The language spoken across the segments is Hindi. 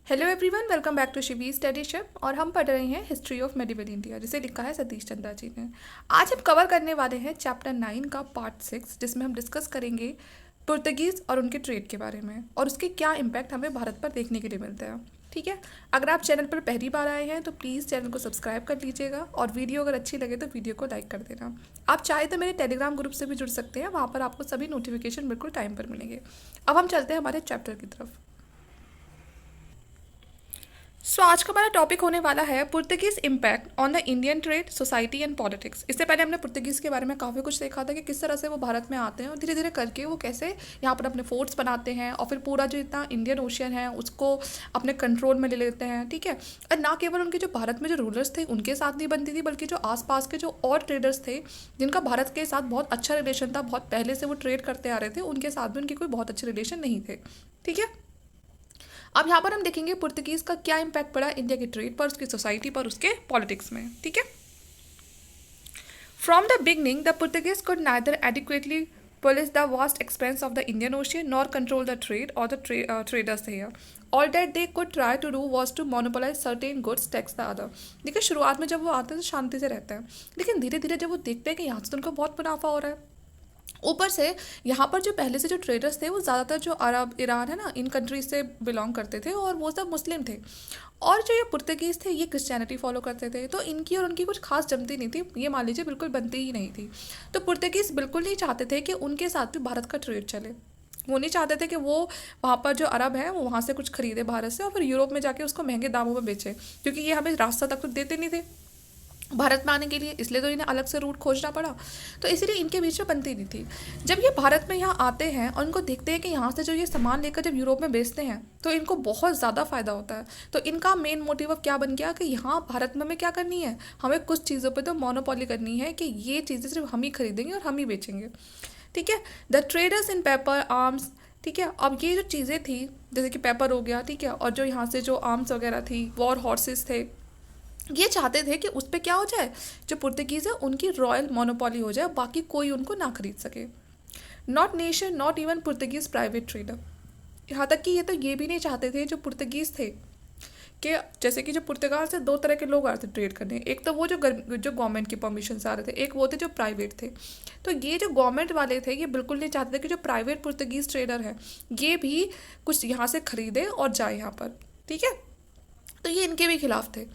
Hello everyone, welcome back to Shivi studyship. और हम पढ़ रहे हैं हिस्ट्री ऑफ मेडिवल इंडिया, जिसे लिखा है सतीश चंद्रा जी ने। आज हम कवर करने वाले हैं चैप्टर 9 का पार्ट 6, जिसमें हम डिस्कस करेंगे पुर्तगीज़ और उनके ट्रेड के बारे में और उसके क्या इम्पैक्ट हमें भारत पर देखने के लिए मिलते हैं। ठीक है, अगर आप चैनल पर पहली बार आए हैं तो प्लीज़ चैनल को सब्सक्राइब कर लीजिएगा और वीडियो अगर अच्छी लगे तो वीडियो को लाइक कर देना। आप चाहे तो मेरे टेलीग्राम ग्रुप से भी जुड़ सकते हैं, वहाँ पर आपको सभी नोटिफिकेशन बिल्कुल टाइम पर मिलेंगे। अब हम चलते हैं हमारे चैप्टर की तरफ। आज का हमारा टॉपिक होने वाला है Portuguese impact on the Indian trade, society and politics. इससे पहले हमने पुर्तगीज के बारे में काफ़ी कुछ देखा था कि किस तरह से वो भारत में आते हैं और धीरे धीरे करके वो कैसे यहाँ पर अपने फोर्ट्स बनाते हैं और फिर पूरा जो इतना इंडियन ओशियन है उसको अपने कंट्रोल में ले लेते हैं। ठीक है, और ना केवल उनके जो भारत में जो रूलर्स थे उनके साथ नहीं बनती थी, बल्कि जो आसपास के जो और ट्रेडर्स थे जिनका भारत के साथ बहुत अच्छा रिलेशन था, बहुत पहले से वो ट्रेड करते आ रहे थे, उनके साथ भी उनकी कोई बहुत अच्छे रिलेशन नहीं थे। ठीक है, अब यहाँ पर हम देखेंगे पुर्तगीज का क्या इम्पैक्ट पड़ा इंडिया की ट्रेड पर, उसकी सोसाइटी पर, उसके पॉलिटिक्स में। ठीक है, from the beginning the Portuguese could neither adequately police the vast expanse of the Indian Ocean nor control the trade or the traders here. All that they could try to do was to monopolize certain goods, tax the other. देखिए, शुरुआत में जब वो आते हैं तो शांति से रहते हैं, लेकिन धीरे धीरे जब वो देखते हैं कि यहाँ से तो उनको बहुत मुनाफा हो रहा है, ऊपर से यहाँ पर जो पहले से जो ट्रेडर्स थे वो ज़्यादातर जो अरब, ईरान है ना, इन कंट्रीज से बिलोंग करते थे और वो सब मुस्लिम थे। और जो ये पुर्तगीज़ थे ये क्रिश्चियनिटी फॉलो करते थे, तो इनकी और उनकी कुछ खास जमती नहीं थी, ये मान लीजिए बिल्कुल बनती ही नहीं थी। तो पुर्तगीज़ बिल्कुल नहीं चाहते थे कि उनके साथ भी भारत का ट्रेड चले। वो नहीं चाहते थे कि वो वहाँ पर जो अरब हैं वो वहाँ से कुछ खरीदे भारत से और फिर यूरोप में जाके उसको महंगे दामों में बेचे, क्योंकि ये हमें रास्ता तक तो देते नहीं थे भारत में आने के लिए, इसलिए तो इन्हें अलग से रूट खोजना पड़ा। तो इसीलिए इनके बीच में बनती नहीं थी। जब ये भारत में यहाँ आते हैं और इनको देखते हैं कि यहाँ से जो ये सामान लेकर जब यूरोप में बेचते हैं तो इनको बहुत ज़्यादा फ़ायदा होता है, तो इनका मेन मोटिव अब क्या बन गया कि यहाँ भारत में हमें क्या करनी है, हमें कुछ चीज़ों पर तो मोनोपोली करनी है कि ये चीज़ें सिर्फ हम ही खरीदेंगे और हम ही बेचेंगे। ठीक है, the traders in paper, arms. ठीक है, अब ये जो चीज़ें थी जैसे कि पेपर हो गया, ठीक है, और जो यहाँ से जो आर्म्स वगैरह थी, वॉर हॉर्सेस थे, ये चाहते थे कि उस पर क्या हो जाए, जो पुर्तगीज़ है उनकी रॉयल मोनोपोली हो जाए, बाकी कोई उनको ना खरीद सके। Not nation, not even Portuguese private trader. यहाँ तक कि ये तो ये भी नहीं चाहते थे जो पुर्तगीज़ थे कि जैसे कि जो पुर्तगाल से दो तरह के लोग आ रहे थे ट्रेड करने, एक तो वो जो गवर्नमेंट की परमिशन से आ रहे थे, एक वो थे जो प्राइवेट थे। तो ये जो गवर्नमेंट वाले थे ये बिल्कुल नहीं चाहते थे कि जो प्राइवेट पुर्तगीज़ ट्रेडर है ये भी कुछ यहाँ से खरीदे और जाए यहाँ पर। ठीक है, तो ये इनके भी खिलाफ थे।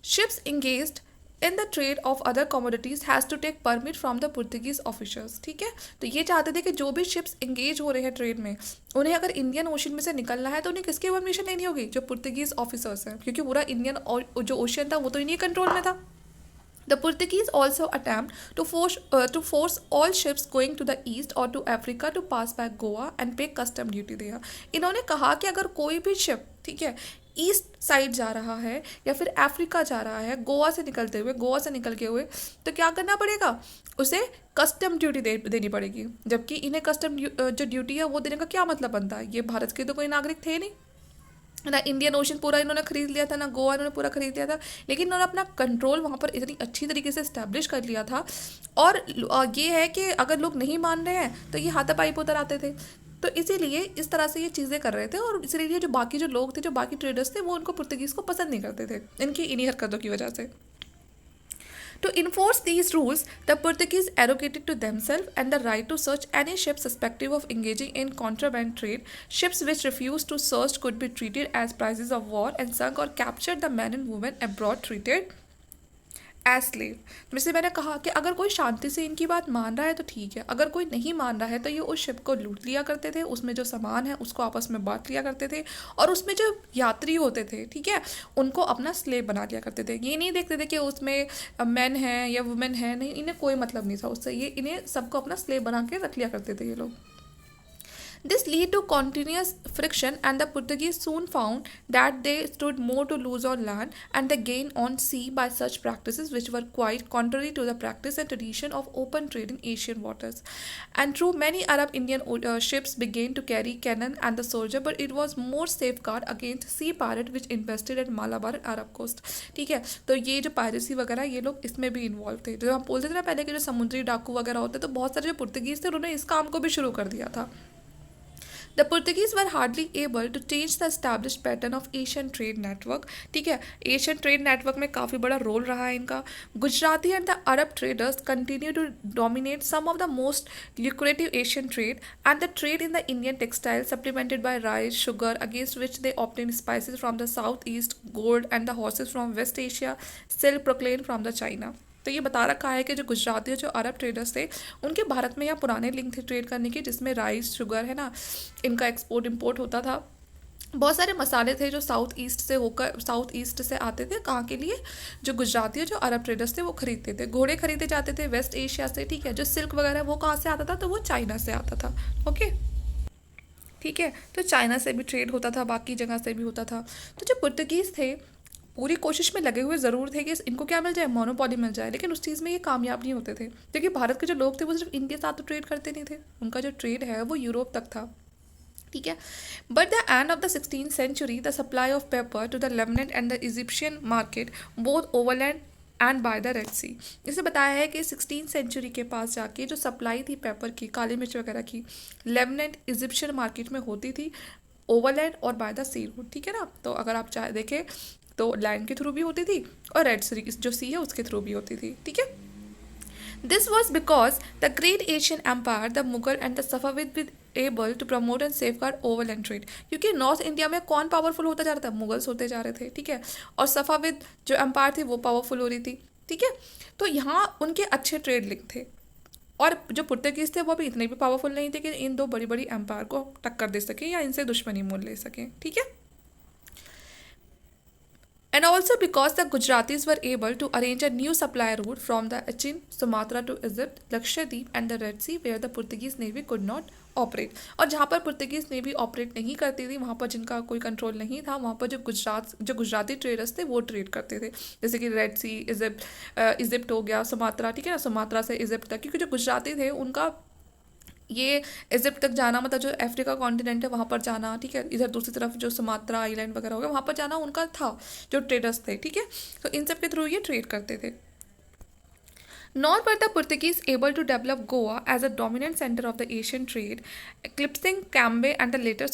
Ships engaged in the trade of other commodities has to take permit from the Portuguese officials। ठीक है, तो ये चाहते थे कि जो भी शिप्स इंगेज हो रहे हैं ट्रेड में, उन्हें अगर इंडियन ओशन में से निकलना है तो उन्हें किसकी परमिशन लेनी होगी, जो पुर्तगीज ऑफिसर्स हैं, क्योंकि पूरा इंडियन जो ओशन था वो तो इन्हीं कंट्रोल में था। The Portuguese also attempt to force all ships going to the east or to Africa to pass by Goa and pay custom duty there। इन्होंने कहा कि अगर कोई भी शिप, ठीक है, ईस्ट साइड जा रहा है या फिर अफ्रीका जा रहा है गोवा से निकलते हुए, गोवा से निकल के हुए, तो क्या करना पड़ेगा, उसे कस्टम ड्यूटी देनी पड़ेगी। जबकि इन्हें कस्टम जो ड्यूटी है वो देने का क्या मतलब बनता है, ये भारत के तो कोई नागरिक थे नहीं ना, इंडियन ओशन पूरा इन्होंने खरीद लिया था, ना गोवा इन्होंने पूरा खरीद लिया था, लेकिन इन्होंने अपना कंट्रोल वहाँ पर इतनी अच्छी तरीके से इस्टेब्लिश कर लिया था। और ये है कि अगर लोग नहीं मान रहे हैं तो ये हाथापाई पर उतर आते थे। तो इसीलिए इस तरह से ये चीज़ें कर रहे थे और इसीलिए जो बाकी जो लोग थे, जो बाकी ट्रेडर्स थे, वो उनको पुर्तगीज़ को पसंद नहीं करते थे इनकी इन्हीं हरकतों की वजह से। To enforce these rules, the Portuguese arrogated to themselves and the right to search any ship suspected of engaging in contraband trade. Ships which refused to search could be treated as prizes of war and sunk or captured. The men and women abroad treated as slave. जैसे मैंने कहा कि अगर कोई शांति से इनकी बात मान रहा है तो ठीक है, अगर कोई नहीं मान रहा है तो ये उस शिप को लूट लिया करते थे, उसमें जो सामान है उसको आपस में बांट लिया करते थे और उसमें जो यात्री होते थे, ठीक है, उनको अपना स्लेव बना लिया करते थे। ये नहीं देखते थे कि उसमें मैन है या वुमेन है, नहीं, इन्हें कोई मतलब नहीं था उससे, ये इन्हें सबको अपना स्लेव बना के रख लिया करते थे ये लोग। This led to continuous friction and the Portuguese soon found that they stood more to lose on land and they gain on sea by such practices which were quite contrary to the practice and tradition of open trade in Asian waters. And true, many Arab Indian ships began to carry cannon and the soldier, but it was more safeguard against sea pirate which invested at Malabar and Arab coast। ठीक है, तो ये जो पायरेसी वगैरह ये लोग इसमें भी इन्वॉल्व थे। जो हम बोलते थे ना पहले के जो समुद्री डाकू वगैरह होते, तो बहुत सारे जो पुर्तगीज थे उन्होंने इस काम को भी शुरू कर दिया था। The Portuguese were hardly able to change the establish pattern of Asian trade network. ठीक है, एशियन ट्रेड नेटवर्क में काफ़ी बड़ा रोल रहा है इनका। Gujarati and the Arab traders continue to dominate some of the most lucrative Asian trade, and the trade in the Indian textile supplemented by rice, sugar, against which they obtained spices from the southeast, gold and the horses from West Asia, silk proclaimed from the China। तो ये बता रखा है कि जो गुजराती और जो अरब ट्रेडर्स थे उनके भारत में यहाँ पुराने लिंक थे ट्रेड करने के, जिसमें राइस, शुगर है ना, इनका एक्सपोर्ट इम्पोर्ट होता था। बहुत सारे मसाले थे जो साउथ ईस्ट से आते थे, कहाँ के लिए, जो गुजराती और जो अरब ट्रेडर्स थे वो खरीदते थे। घोड़े खरीदे जाते थे वेस्ट एशिया से। ठीक है, जो सिल्क वगैरह वो कहाँ से आता था, तो वो चाइना से आता था। ओके, ठीक है, तो चाइना से भी ट्रेड होता था, बाकी जगह से भी होता था। तो जो पुर्तगीज़ थे पूरी कोशिश में लगे हुए ज़रूर थे कि इनको क्या मिल जाए, मोनोपोली मिल जाए, लेकिन उस चीज़ में ये कामयाब नहीं होते थे, क्योंकि भारत के जो लोग थे वो सिर्फ इनके साथ तो ट्रेड करते नहीं थे, उनका जो ट्रेड है वो यूरोप तक था। ठीक है, but the end of the 16th century the supply of paper to the Lebanon and the Egyptian market both overland and by the Red Sea. इसे बताया है कि 16th सेंचुरी के पास जाके जो सप्लाई थी पेपर की, काली मिर्च वगैरह की, लेबनान इजिप्शियन मार्केट में होती थी, ओवरलैंड और बाय द सी रूट। ठीक है ना, तो अगर आप चाहे देखें तो लैंड के थ्रू भी होती थी और रेड सी जो सी है उसके थ्रू भी होती थी। ठीक है, this was because the great Asian empire, the Mughal and the Safavid were able to promote and safeguard overland trade। क्योंकि नॉर्थ इंडिया में कौन पावरफुल होता जा रहा था, मुगल्स होते जा रहे थे। ठीक है, और सफाविद जो एम्पायर थी वो पावरफुल हो रही थी। ठीक है, तो यहाँ उनके अच्छे ट्रेड लिंक थे, और जो पुर्तगीज थे वो भी इतने भी पावरफुल नहीं थे कि इन दो बड़ी बड़ी एम्पायर को टक्कर दे सके या इनसे दुश्मनी मोल ले सकें। ठीक है, and also because the Gujaratis were able to arrange a new supply route from the Achin, Sumatra to Egypt, Lakshadweep and the Red Sea where the Portuguese Navy could not operate. और जहाँ पर पुर्तगीज नेवी ऑपरेट नहीं करती थी, वहाँ पर जिनका कोई कंट्रोल नहीं था, वहाँ पर जो गुजराती ट्रेडर्स थे वो ट्रेड करते थे, जैसे कि रेड सी, इजिप्ट हो गया, सुमात्रा। ठीक है ना, सुमात्रा से इजिप्ट तक, क्योंकि जो गुजराती थे उनका ये इजिप्ट तक जाना, मतलब जो अफ्रीका कॉन्टिनेंट है वहाँ पर जाना। ठीक है, इधर दूसरी तरफ जो सुमात्रा आइलैंड वगैरह हो गया वहाँ पर जाना उनका था, जो ट्रेडर्स थे। ठीक है, तो इन सब के थ्रू ये ट्रेड करते थे। Nor were the Portuguese able to develop Goa as a dominant center of the Asian trade, eclipsing Cambay and the later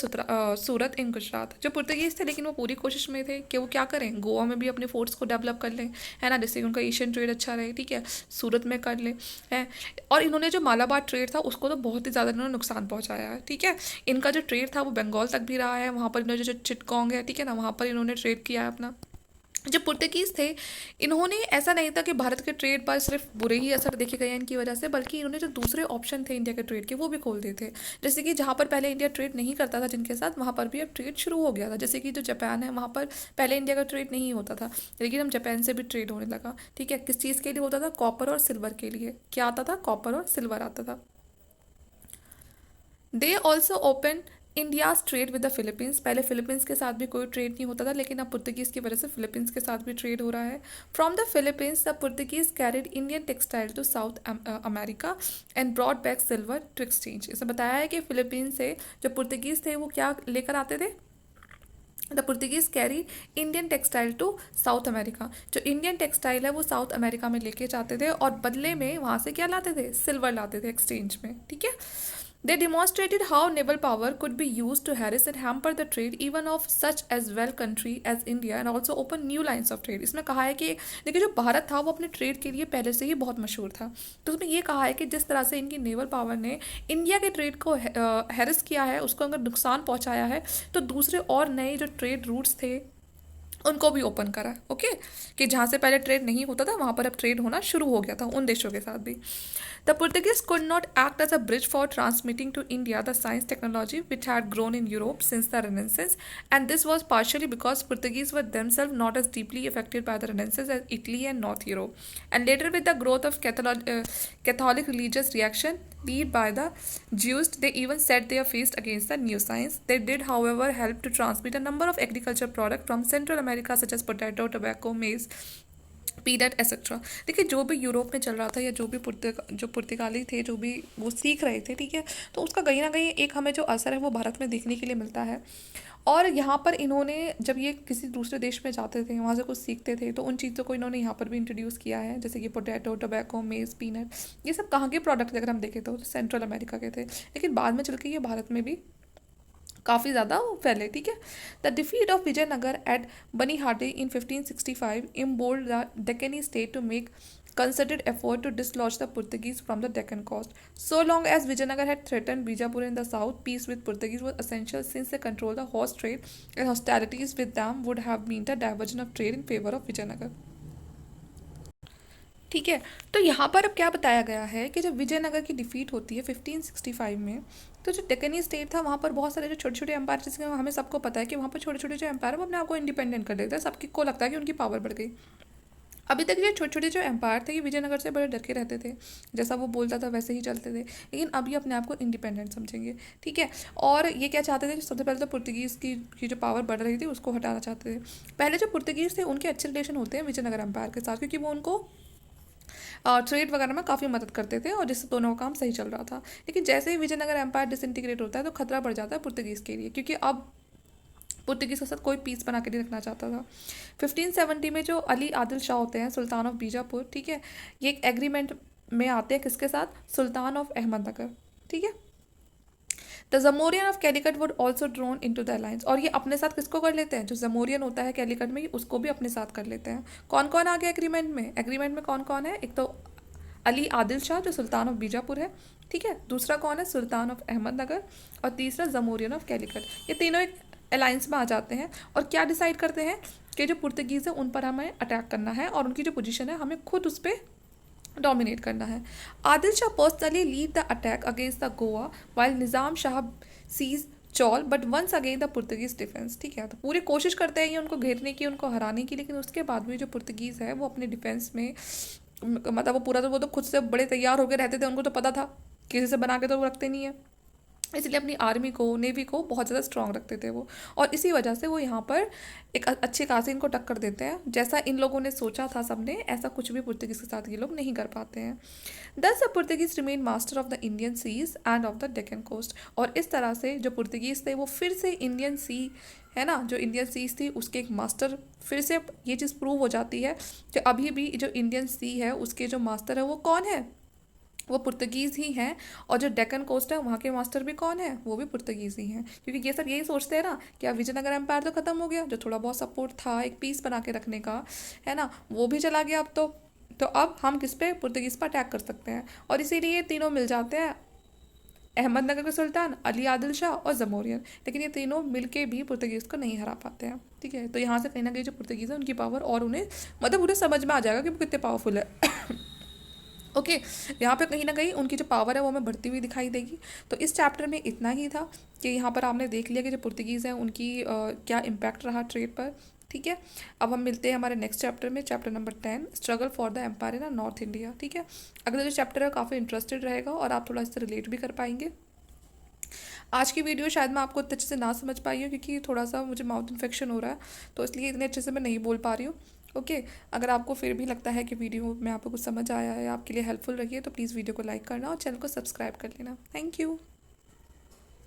Surat in Gujarat. जो पुर्तगीज थे लेकिन वो पूरी कोशिश में थे कि वो क्या करें, गोवा में भी अपने फोर्ट्स को डेवलप कर लें, है ना, जिससे उनका एशियन ट्रेड अच्छा रहे। ठीक है, सूरत में कर लें, है। और इन्होंने जो मालाबार ट्रेड था उसको तो बहुत ही ज़्यादा इन्होंने नुकसान पहुँचाया है। ठीक है, इनका जो ट्रेड था वो बंगाल तक भी रहा है, वहाँ पर इन्होंने जो चिटगोंग है, ठीक है ना, वहाँ पर इन्होंने ट्रेड किया है अपना। जो पुर्तगीज थे इन्होंने ऐसा नहीं था कि भारत के ट्रेड पर सिर्फ बुरे ही असर देखे गए इनकी वजह से, बल्कि इन्होंने जो दूसरे ऑप्शन थे इंडिया के ट्रेड के वो भी खोल दिए थे। जैसे कि जहाँ पर पहले इंडिया ट्रेड नहीं करता था जिनके साथ, वहाँ पर भी अब ट्रेड शुरू हो गया था। जैसे कि जो जापान है वहाँ पर पहले इंडिया का ट्रेड नहीं होता था, लेकिन हम जापान से भी ट्रेड होने लगा। ठीक है, किस चीज़ के लिए होता था, कॉपर और सिल्वर के लिए। क्या आता था, कॉपर और सिल्वर आता था। They also open India's trade with the Philippines. पहले फिलीपींस के साथ भी कोई ट्रेड नहीं होता था, लेकिन अब पुर्तगीज की वजह से फिलीपींस के साथ भी ट्रेड हो रहा है। From the Philippines the Portuguese carried Indian textile to South America and brought back silver to exchange. इसे बताया है कि फिलीपींस से जो पुर्तगीज थे वो क्या लेकर आते थे, the Portuguese carry Indian textile to South America. जो इंडियन टेक्सटाइल है वो साउथ अमेरिका में लेके जाते थे, और बदले में वहाँ से क्या लाते थे, सिल्वर लाते थे एक्सचेंज में। ठीक है, they demonstrated how naval power could be used to harass and hamper the trade even of such as well country as India and also open new lines of trade। इसमें कहा है कि देखिए जो भारत था वो अपने ट्रेड के लिए पहले से ही बहुत मशहूर था, तो उसमें ये कहा है कि जिस तरह से इनकी नेवल पावर ने इंडिया के ट्रेड को हैरेस किया है, उसको अगर नुकसान पहुंचाया है, तो दूसरे और नए जो ट्रेड रूट्स थे उनको भी ओपन करा। ओके, कि जहाँ से पहले ट्रेड नहीं होता था वहाँ पर अब ट्रेड होना शुरू हो गया था उन देशों के साथ भी। The Portuguese could not act as a bridge for transmitting to India the science technology which had grown in Europe since the Renaissance, and this was partially because Portuguese were themselves not as deeply affected by the Renaissance as Italy and North Europe. And later, with the growth of Catholic religious reaction led by the Jews, they even set their face against the new science. They did, however, help to transmit a number of agricultural products from Central America such as potato, tobacco, maize, peanut etcetera. देखिए जो भी यूरोप में चल रहा था या जो भी पुर्तगाली थे जो भी वो सीख रहे थे, ठीक है, तो उसका कहीं ना कहीं एक हमें जो असर है वो भारत में देखने के लिए मिलता है। और यहाँ पर इन्होंने जब ये किसी दूसरे देश में जाते थे वहाँ से कुछ सीखते थे तो उन चीज़ों को इन्होंने यहाँ पर भी इंट्रोड्यूस किया है, जैसे कि पोटैटो, टोबैको, मेज़, पीनट, ये सब कहाँ के प्रोडक्ट अगर हम देखें तो सेंट्रल अमेरिका के थे, लेकिन बाद में चल के ये भारत में भी काफ़ी ज़्यादा फैले, ठीक है। The defeat of Vijayanagar at Banihatti in 1565 emboldened the Deccani state to make concerted effort to dislodge the Portuguese from the Deccan coast. So long as Vijayanagar had threatened Bijapur in the south, peace with Portuguese was essential since they controlled the horse trade and hostilities with them would have meant a diversion of trade in favor of Vijayanagar. ठीक है, तो यहाँ पर अब क्या बताया गया है कि जब विजयनगर की डिफीट होती है 1565 में, तो जो डेक्कनी स्टेट था वहाँ पर बहुत सारे जो छोटे छोटे एम्पायर, जैसे हमें सबको पता है कि वहाँ पर छोटे छोटे जो एम्पायर है वो अपने आप को इंडिपेंडेंट कर देते हैं, सबकी को लगता है कि उनकी पावर बढ़ गई। अभी तक ये छोटे छोटे जो एम्पायर थे ये विजयनगर से बड़े डर के रहते थे, जैसा वो बोलता था वैसे ही चलते थे, लेकिन अभी अपने आप को इंडिपेंडेंट समझेंगे, ठीक है। और ये क्या चाहते थे, सबसे पहले तो पुर्तगीज़ की जो पावर बढ़ रही थी उसको हटाना चाहते थे। पहले जो पुर्तगीज़ थे उनके अच्छे रिलेशन होते हैं विजयनगर एम्पायर के साथ, क्योंकि वो उनको ट्रेड वगैरह में काफ़ी मदद करते थे और जिससे दोनों का काम सही चल रहा था। लेकिन जैसे ही विजयनगर एम्पायर डिसइंटीग्रेट होता है तो खतरा बढ़ जाता है पुर्तगीज़ के लिए, क्योंकि अब पुर्तगीज़ के साथ कोई पीस बना के नहीं रखना चाहता था। 1570 में जो अली आदिल शाह होते हैं सुल्तान ऑफ बीजापुर, ठीक है, ये एक एग्रीमेंट में आते हैं किसके साथ, सुल्तान ऑफ अहमदनगर, ठीक है। The Zamorin of Calicut would also drawn into the alliance, और ये अपने साथ किसको कर लेते हैं, जो जमोरियन होता है कैलिकट में उसको भी अपने साथ कर लेते हैं। कौन कौन आ गया एग्रीमेंट में, एग्रीमेंट में कौन कौन है, एक तो अली आदिल शाह जो सुल्तान ऑफ बीजापुर है, ठीक है, दूसरा कौन है सुल्तान ऑफ अहमदनगर, और तीसरा जमोरियन ऑफ कैलिकट। ये तीनों एक अलायंस में आ जाते हैं और क्या डिसाइड करते हैं कि जो पुर्तगीज़ है उन पर हमें अटैक करना है और उनकी जो पोजीशन है हमें खुद उस पर डोमिनेट करना है। Adil Shah personally lead the attack against the Goa while Nizam Shah siege Chaul but once again the Portuguese defence, ठीक है। तो पूरी कोशिश करते हैं ये उनको घेरने की, उनको हराने की, लेकिन उसके बाद भी जो पुर्तगीज़ है वो अपने डिफेंस में, मतलब वो पूरा तो वो तो खुद से बड़े तैयार होकर रहते थे, उनको तो पता था किसी से बना के तो वो रखते नहीं है, इसलिए अपनी आर्मी को, नेवी को बहुत ज़्यादा स्ट्रांग रखते थे वो, और इसी वजह से वो यहाँ पर एक अच्छे खासे इनको टक्कर देते हैं। जैसा इन लोगों ने सोचा था सबने, ऐसा कुछ भी पुर्तगीज़ के साथ ये लोग नहीं कर पाते हैं। Thus the Portuguese remain master of the Indian seas and of the Deccan coast, और इस तरह से जो पुर्तगीज़ थे वो फिर से इंडियन सी है ना, जो इंडियन सीज थी उसके एक मास्टर, फिर से ये चीज़ प्रूव हो जाती है कि अभी भी जो इंडियन सी है उसके जो मास्टर है वो कौन है, वो पुर्तगीज़ ही हैं। और जो डेक्कन कोस्ट है वहाँ के मास्टर भी कौन है, वो भी पुर्तगीज़ ही हैं, क्योंकि ये सब यही सोचते हैं ना कि अब विजयनगर एम्पायर तो ख़त्म हो गया, जो थोड़ा बहुत सपोर्ट था एक पीस बना के रखने का, है ना, वो भी चला गया अब तो अब हम किस पे, पुर्तगीज़ पर अटैक कर सकते हैं। और इसीलिए ये तीनों मिल जाते हैं, अहमदनगर के सुल्तान, अली आदिल शाह और जमोरियन, लेकिन ये तीनों मिलके भी पुर्तगीज़ को नहीं हरा पाते हैं, ठीक है। तो यहाँ से कहीं ना कहीं जो पुर्तगीज़ है उनकी पावर और उन्हें मतलब उन्हें समझ में आ जाएगा कि वो कितने पावरफुल है। ओके यहाँ पे कहीं ना कहीं उनकी जो पावर है वो हमें बढ़ती हुई दिखाई देगी। तो इस चैप्टर में इतना ही था कि यहाँ पर आपने देख लिया कि जो पुर्तगीज़ हैं उनकी क्या इम्पैक्ट रहा ट्रेड पर, ठीक है। अब हम मिलते हैं हमारे नेक्स्ट चैप्टर में, chapter number 10, struggle for the empire in North India, ठीक है। अगला जो चैप्टर है काफ़ी इंटरेस्टेड रहेगा और आप थोड़ा इससे रिलेट भी कर पाएंगे। आज की वीडियो शायद मैं आपको अच्छे से ना समझ पाई हूँ क्योंकि थोड़ा सा मुझे माउथ इन्फेक्शन हो रहा है, तो इसलिए इतने अच्छे से मैं नहीं बोल पा रही हूँ। ओके अगर आपको फिर भी लगता है कि वीडियो में आपको कुछ समझ आया है, आपके लिए हेल्पफुल रही है, तो प्लीज़ वीडियो को लाइक करना और चैनल को सब्सक्राइब कर लेना। Thank you.